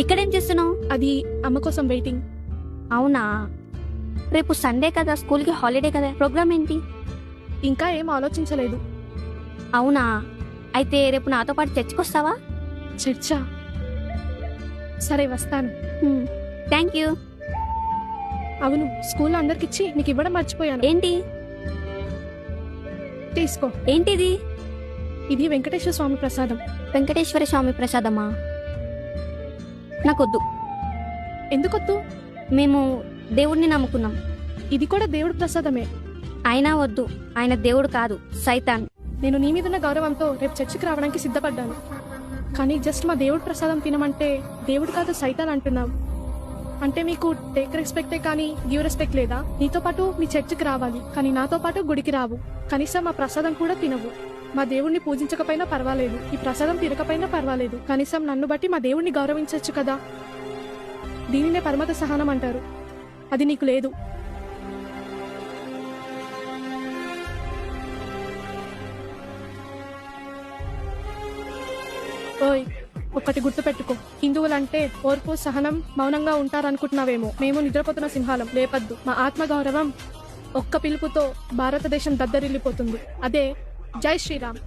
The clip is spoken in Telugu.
ఇక్కడేం చేస్తున్నావు? అది అమ్మ కోసం వెయిటింగ్. అవునా, రేపు సండే కదా, స్కూల్కి హాలిడే కదా, ప్రోగ్రామ్ ఏంటి? ఇంకా ఏం ఆలోచించలేదు. అవునా, అయితే రేపు నాతో పాటు చర్చ్కొస్తావా? చర్చా? సరే వస్తాను. Thank you. అవును, స్కూల్లో అందరికిచ్చి నీకు ఇవ్వడం మర్చిపోయాను. ఏంటి? తీసుకో. ఏంటిది? ఇది వెంకటేశ్వర స్వామి ప్రసాదం. వెంకటేశ్వర స్వామి ప్రసాదమా? నాకొద్దు. ఎందుకొద్దు? మేము దేవుడిని నమ్ముకున్నాం. ఇది కూడా దేవుడి ప్రసాదమే. అయినా వద్దు, ఆయన దేవుడు కాదు, సైతాన్. నేను నీ మీదున్న గౌరవంతో రేపు చర్చికి రావడానికి సిద్ధపడ్డాను. కానీ జస్ట్ మా దేవుడి ప్రసాదం తినమంటే దేవుడు కాదు సైతాన్ అంటున్నావు. అంటే మీకు టేక్ రెస్పెక్టే కానీ గివ్ రెస్పెక్ట్ లేదా? నీతో పాటు మీ చర్చికి రావాలి, కానీ నాతో పాటు గుడికి రావు. కనీసం మా ప్రసాదం కూడా తినవు. మా దేవుణ్ణి పూజించకపోయినా పర్వాలేదు, ఈ ప్రసాదం తినకపోయినా పర్వాలేదు, కనీసం నన్ను బట్టి మా దేవుణ్ణి గౌరవించవచ్చు కదా. దీనినే పరమత సహనం అంటారు. అది నీకు లేదు. ఓయ్, ఒక్కటి గుర్తుపెట్టుకో, హిందువులంటే ఓర్పు సహనం మౌనంగా ఉంటారనుకుంటున్నావేమో. మేము నిద్రపోతున్న సింహాలం, లేపద్దు. మా ఆత్మగౌరవం ఒక్క పిలుపుతో భారతదేశం దద్దరిల్లిపోతుంది. అదే జై శ్రీరామ్.